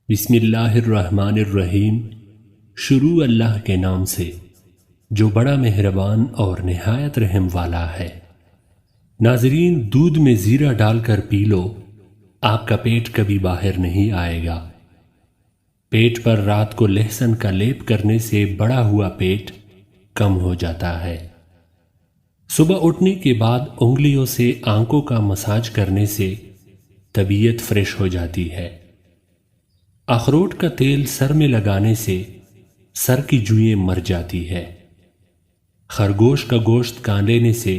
بسم اللہ الرحمن الرحیم۔ شروع اللہ کے نام سے جو بڑا مہربان اور نہایت رحم والا ہے۔ ناظرین، دودھ میں زیرہ ڈال کر پی لو، آپ کا پیٹ کبھی باہر نہیں آئے گا۔ پیٹ پر رات کو لہسن کا لیپ کرنے سے بڑا ہوا پیٹ کم ہو جاتا ہے۔ صبح اٹھنے کے بعد انگلیوں سے آنکھوں کا مساج کرنے سے طبیعت فریش ہو جاتی ہے۔ اخروٹ کا تیل سر میں لگانے سے سر کی جوئیں مر جاتی ہے۔ خرگوش کا گوشت کان لینے سے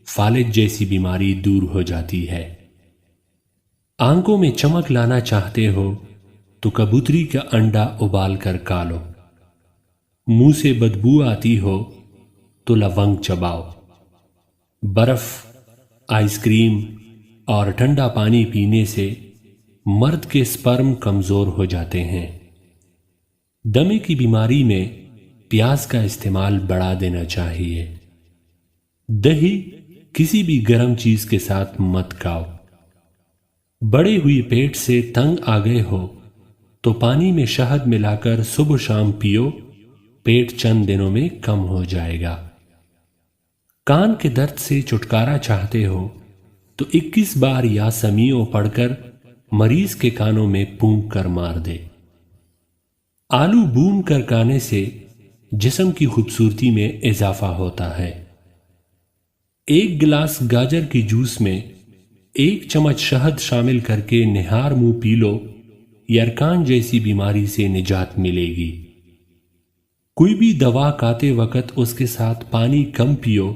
فالج جیسی بیماری دور ہو جاتی ہے۔ آنکھوں میں چمک لانا چاہتے ہو تو کبوتری کا انڈا ابال کر کھا لو۔ منہ سے بدبو آتی ہو تو لونگ چباؤ۔ برف، آئس کریم اور ٹھنڈا پانی پینے سے مرد کے سپرم کمزور ہو جاتے ہیں۔ دمے کی بیماری میں پیاز کا استعمال بڑھا دینا چاہیے۔ دہی کسی بھی گرم چیز کے ساتھ مت کھاؤ۔ بڑے ہوئی پیٹ سے تنگ آ گئے ہو تو پانی میں شہد ملا کر صبح شام پیو، پیٹ چند دنوں میں کم ہو جائے گا۔ کان کے درد سے چھٹکارا چاہتے ہو تو 21 بار یا سمیع پڑھ کر مریض کے کانوں میں پونک کر مار دے۔ آلو بھون کر کھانے سے جسم کی خوبصورتی میں اضافہ ہوتا ہے۔ 1 گلاس گاجر کی جوس میں 1 چمچ شہد شامل کر کے نہار منہ پی لو، یرکان جیسی بیماری سے نجات ملے گی۔ کوئی بھی دوا کھاتے وقت اس کے ساتھ پانی کم پیو،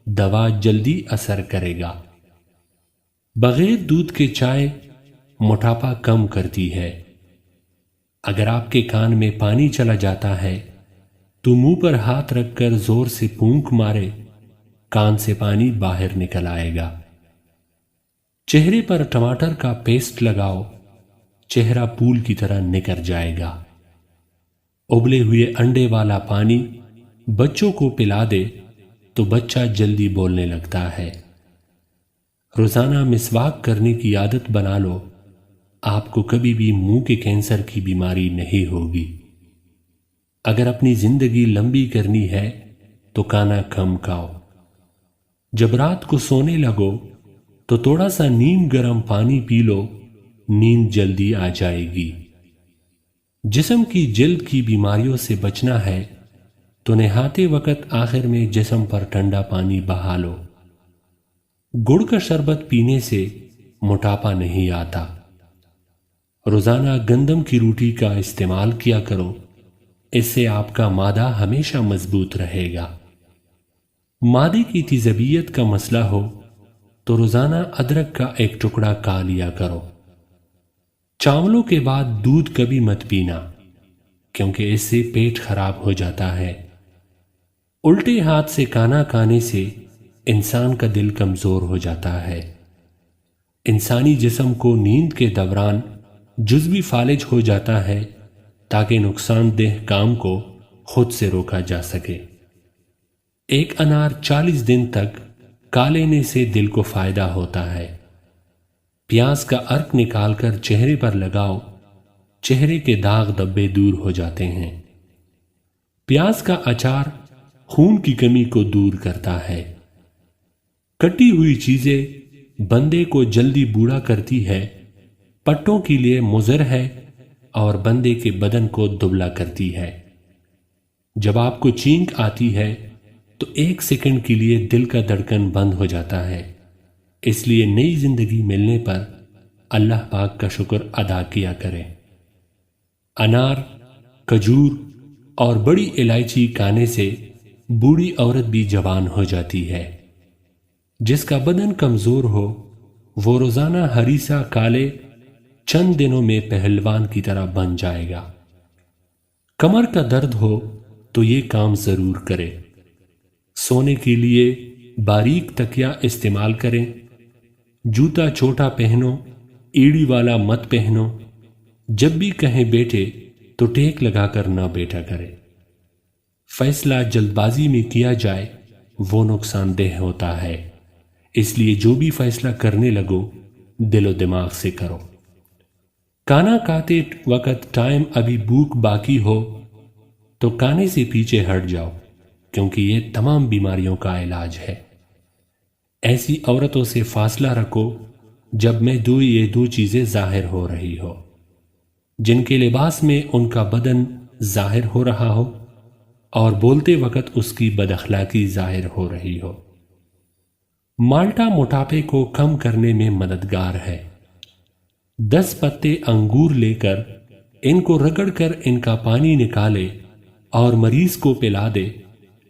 دوا جلدی اثر کرے گا۔ بغیر دودھ کے چائے موٹاپا کم کرتی ہے۔ اگر آپ کے کان میں پانی چلا جاتا ہے تو منہ پر ہاتھ رکھ کر زور سے پھونک مارے، کان سے پانی باہر نکل آئے گا۔ چہرے پر ٹماٹر کا پیسٹ لگاؤ، چہرہ پھول کی طرح نکھر جائے گا۔ ابلے ہوئے انڈے والا پانی بچوں کو پلا دے تو بچہ جلدی بولنے لگتا ہے۔ روزانہ مسواک کرنے کی عادت بنا لو، آپ کو کبھی بھی منہ کے کینسر کی بیماری نہیں ہوگی۔ اگر اپنی زندگی لمبی کرنی ہے تو کھانا کم کھاؤ۔ جب رات کو سونے لگو تو تھوڑا سا نیم گرم پانی پی لو، نیند جلدی آ جائے گی۔ جسم کی جلد کی بیماریوں سے بچنا ہے تو نہاتے وقت آخر میں جسم پر ٹھنڈا پانی بہا لو۔ گڑ کا شربت پینے سے موٹاپا نہیں آتا۔ روزانہ گندم کی روٹی کا استعمال کیا کرو، اس سے آپ کا معدہ ہمیشہ مضبوط رہے گا۔ معدے کی تیزابیت کا مسئلہ ہو تو روزانہ ادرک کا 1 ٹکڑا کھا لیا کرو۔ چاولوں کے بعد دودھ کبھی مت پینا، کیونکہ اس سے پیٹ خراب ہو جاتا ہے۔ الٹے ہاتھ سے کھانا کھانے سے انسان کا دل کمزور ہو جاتا ہے۔ انسانی جسم کو نیند کے دوران جزوی فالج ہو جاتا ہے تاکہ نقصان دہ کام کو خود سے روکا جا سکے۔ 1 انار 40 دن تک کھا لینے سے دل کو فائدہ ہوتا ہے۔ پیاز کا عرق نکال کر چہرے پر لگاؤ، چہرے کے داغ دھبے دور ہو جاتے ہیں۔ پیاز کا اچار خون کی کمی کو دور کرتا ہے۔ کٹی ہوئی چیزیں بندے کو جلدی بوڑھا کرتی ہے، پٹوں کے لیے مضر ہے اور بندے کے بدن کو دبلا کرتی ہے۔ جب آپ کو چھینک آتی ہے تو 1 سیکنڈ کے لیے دل کا دھڑکن بند ہو جاتا ہے، اس لیے نئی زندگی ملنے پر اللہ پاک کا شکر ادا کیا کریں۔ انار، کھجور اور بڑی الائچی کھانے سے بوڑھی عورت بھی جوان ہو جاتی ہے۔ جس کا بدن کمزور ہو وہ روزانہ ہریسہ کھا لے، چند دنوں میں پہلوان کی طرح بن جائے گا۔ کمر کا درد ہو تو یہ کام ضرور کرے۔ سونے کے لیے باریک تکیہ استعمال کریں۔ جوتا چھوٹا پہنو، ایڑی والا مت پہنو۔ جب بھی کہیں بیٹھے تو ٹیک لگا کر نہ بیٹھا کرے۔ فیصلہ جلد بازی میں کیا جائے وہ نقصان دہ ہوتا ہے، اس لیے جو بھی فیصلہ کرنے لگو دل و دماغ سے کرو۔ کانا کھاتے وقت ٹائم ابھی بھوک باقی ہو تو کھانے سے پیچھے ہٹ جاؤ، کیونکہ یہ تمام بیماریوں کا علاج ہے۔ ایسی عورتوں سے فاصلہ رکھو جب میں یہ دو چیزیں ظاہر ہو رہی ہو، جن کے لباس میں ان کا بدن ظاہر ہو رہا ہو اور بولتے وقت اس کی بد اخلاقی ظاہر ہو رہی ہو۔ مالٹا موٹاپے کو کم کرنے میں مددگار ہے۔ 10 پتے انگور لے کر ان کو رگڑ کر ان کا پانی نکالے اور مریض کو پلا دے،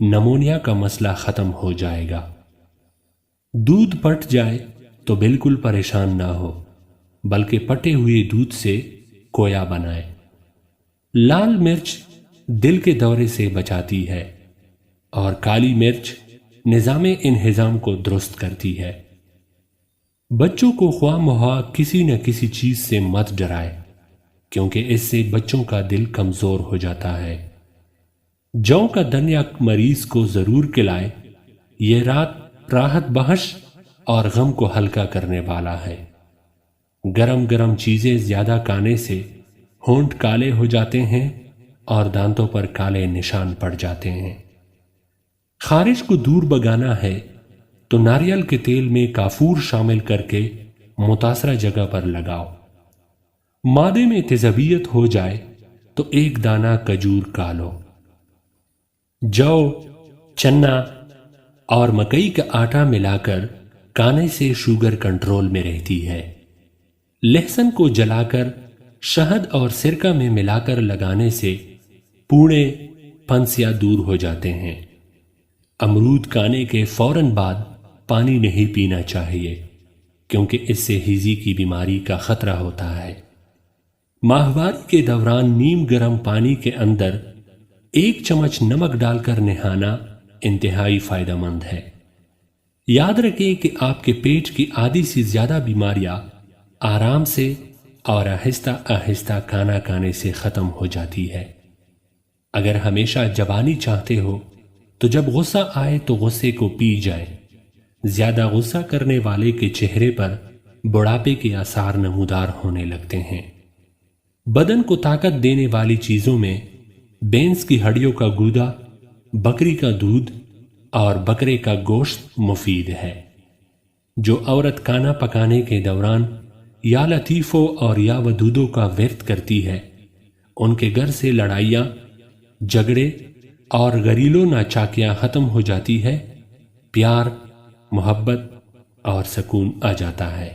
نمونیا کا مسئلہ ختم ہو جائے گا۔ دودھ پٹ جائے تو بالکل پریشان نہ ہو، بلکہ پٹے ہوئے دودھ سے کویا بنائے۔ لال مرچ دل کے دورے سے بچاتی ہے اور کالی مرچ نظام انہضام کو درست کرتی ہے۔ بچوں کو خواہ مخواہ کسی نہ کسی چیز سے مت ڈرائے، کیونکہ اس سے بچوں کا دل کمزور ہو جاتا ہے۔ جو کا دنیا مریض کو ضرور کھلائے، یہ راحت بخش اور غم کو ہلکا کرنے والا ہے۔ گرم گرم چیزیں زیادہ کھانے سے ہونٹ کالے ہو جاتے ہیں اور دانتوں پر کالے نشان پڑ جاتے ہیں۔ خارش کو دور بھگانا ہے تو ناریل کے تیل میں کافور شامل کر کے متاثرہ جگہ پر لگاؤ۔ معدے میں تیزابیت ہو جائے تو ایک دانہ کھجور کھا لو۔ جو، چنا اور مکئی کا آٹا ملا کر کھانے سے شوگر کنٹرول میں رہتی ہے۔ لہسن کو جلا کر شہد اور سرکہ میں ملا کر لگانے سے پوڑے پھنسیاں دور ہو جاتے ہیں۔ امرود کھانے کے فوراً بعد پانی نہیں پینا چاہیے، کیونکہ اس سے ہیزی کی بیماری کا خطرہ ہوتا ہے۔ ماہواری کے دوران نیم گرم پانی کے اندر 1 چمچ نمک ڈال کر نہانا انتہائی فائدہ مند ہے۔ یاد رکھیں کہ آپ کے پیٹ کی آدھی سے زیادہ بیماریاں آرام سے اور آہستہ آہستہ کھانا کھانے سے ختم ہو جاتی ہے۔ اگر ہمیشہ جوانی چاہتے ہو تو جب غصہ آئے تو غصے کو پی جائے۔ زیادہ غصہ کرنے والے کے چہرے پر بڑھاپے کے آثار نمودار ہونے لگتے ہیں۔ بدن کو طاقت دینے والی چیزوں میں بینس کی ہڈیوں کا گودا، بکری کا دودھ اور بکرے کا گوشت مفید ہے۔ جو عورت کھانا پکانے کے دوران یا لطیفوں اور یا ودودوں کا ورد کرتی ہے، ان کے گھر سے لڑائیاں، جھگڑے اور گھریلو ناچاکیاں ختم ہو جاتی ہے، پیار، محبت اور سکون آ جاتا ہے۔